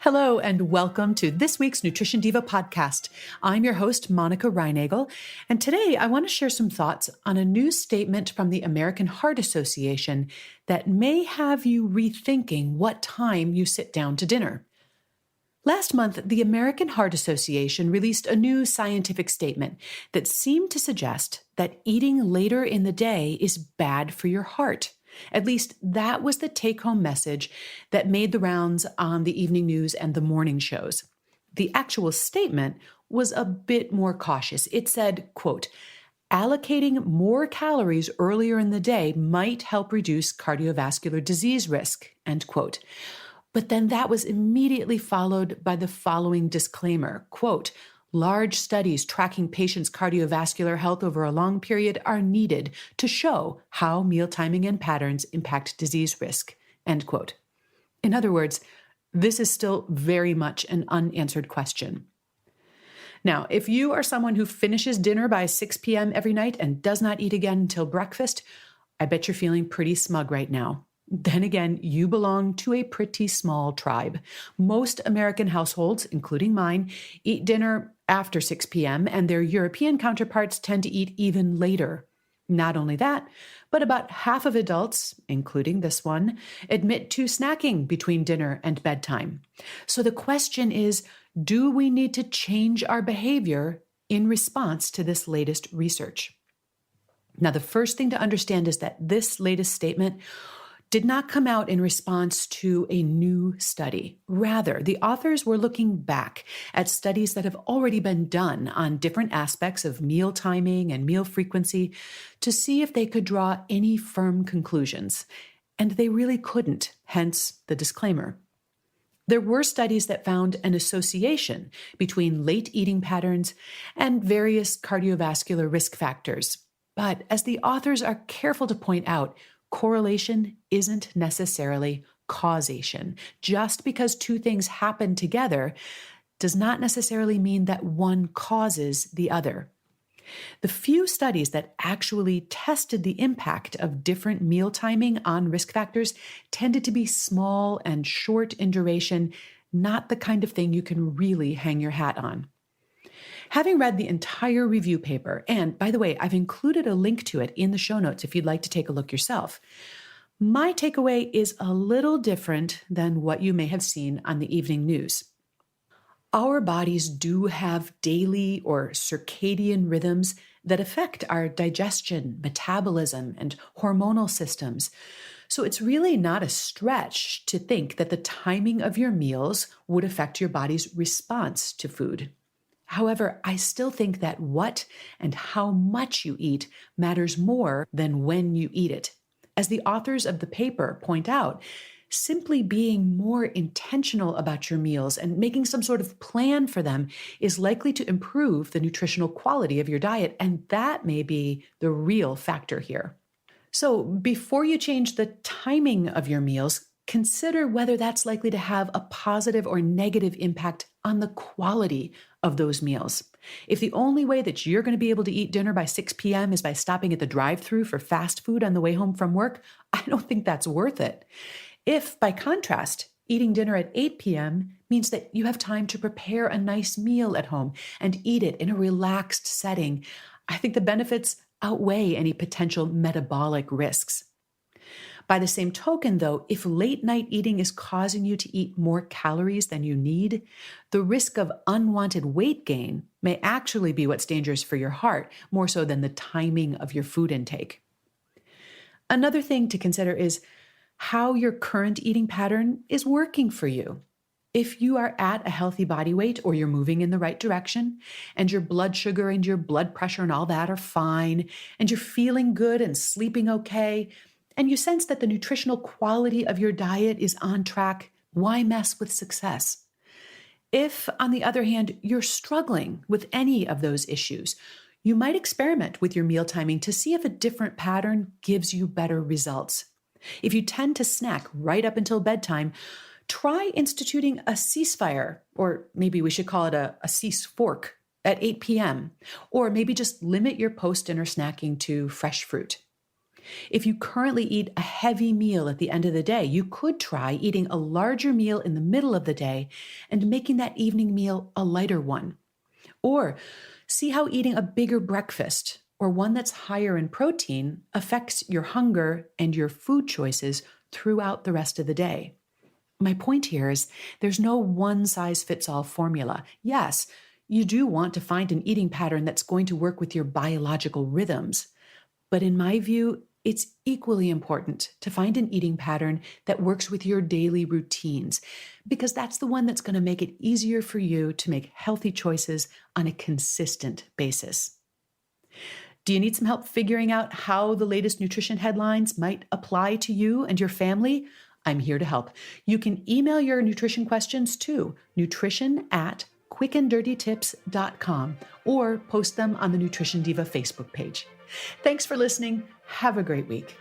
Hello, and welcome to this week's Nutrition Diva podcast. I'm your host, Monica Reinagel, and today I want to share some thoughts on a new statement from the American Heart Association that may have you rethinking what time you sit down to dinner. Last month, the American Heart Association released a new scientific statement that seemed to suggest that eating later in the day is bad for your heart. At least that was the take-home message that made the rounds on the evening news and the morning shows. The actual statement was a bit more cautious. It said, quote, allocating more calories earlier in the day might help reduce cardiovascular disease risk, end quote. But then that was immediately followed by the following disclaimer, quote, large studies tracking patients' cardiovascular health over a long period are needed to show how meal timing and patterns impact disease risk, end quote. In other words, this is still very much an unanswered question. Now, if you are someone who finishes dinner by 6 p.m. every night and does not eat again until breakfast, I bet you're feeling pretty smug right now. Then again, you belong to a pretty small tribe. Most American households, including mine, eat dinner after 6 p.m., and their European counterparts tend to eat even later. Not only that, but about half of adults, including this one, admit to snacking between dinner and bedtime. So the question is, do we need to change our behavior in response to this latest research? Now, the first thing to understand is that this latest statement did not come out in response to a new study. Rather, the authors were looking back at studies that have already been done on different aspects of meal timing and meal frequency to see if they could draw any firm conclusions. And they really couldn't, hence the disclaimer. There were studies that found an association between late eating patterns and various cardiovascular risk factors. But as the authors are careful to point out, correlation isn't necessarily causation. Just because two things happen together does not necessarily mean that one causes the other. The few studies that actually tested the impact of different meal timing on risk factors tended to be small and short in duration, not the kind of thing you can really hang your hat on. Having read the entire review paper, and by the way, I've included a link to it in the show notes if you'd like to take a look yourself, my takeaway is a little different than what you may have seen on the evening news. Our bodies do have daily or circadian rhythms that affect our digestion, metabolism, and hormonal systems. So it's really not a stretch to think that the timing of your meals would affect your body's response to food. However, I still think that what and how much you eat matters more than when you eat it. As the authors of the paper point out, simply being more intentional about your meals and making some sort of plan for them is likely to improve the nutritional quality of your diet, and that may be the real factor here. So before you change the timing of your meals, consider whether that's likely to have a positive or negative impact on the quality of those meals. If the only way that you're going to be able to eat dinner by 6 p.m. is by stopping at the drive-thru for fast food on the way home from work, I don't think that's worth it. If, by contrast, eating dinner at 8 p.m. means that you have time to prepare a nice meal at home and eat it in a relaxed setting, I think the benefits outweigh any potential metabolic risks. By the same token, though, if late night eating is causing you to eat more calories than you need, the risk of unwanted weight gain may actually be what's dangerous for your heart, more so than the timing of your food intake. Another thing to consider is how your current eating pattern is working for you. If you are at a healthy body weight or you're moving in the right direction and your blood sugar and your blood pressure and all that are fine and you're feeling good and sleeping okay, and you sense that the nutritional quality of your diet is on track, why mess with success? If, on the other hand, you're struggling with any of those issues, you might experiment with your meal timing to see if a different pattern gives you better results. If you tend to snack right up until bedtime, try instituting a ceasefire, or maybe we should call it a cease fork, at 8 p.m., or maybe just limit your post-dinner snacking to fresh fruit. If you currently eat a heavy meal at the end of the day, you could try eating a larger meal in the middle of the day and making that evening meal a lighter one. Or see how eating a bigger breakfast or one that's higher in protein affects your hunger and your food choices throughout the rest of the day. My point here is there's no one size fits all formula. Yes, you do want to find an eating pattern that's going to work with your biological rhythms. But in my view, it's equally important to find an eating pattern that works with your daily routines, because that's the one that's going to make it easier for you to make healthy choices on a consistent basis. Do you need some help figuring out how the latest nutrition headlines might apply to you and your family? I'm here to help. You can email your nutrition questions to nutrition@quickanddirtytips.com or post them on the Nutrition Diva Facebook page. Thanks for listening. Have a great week.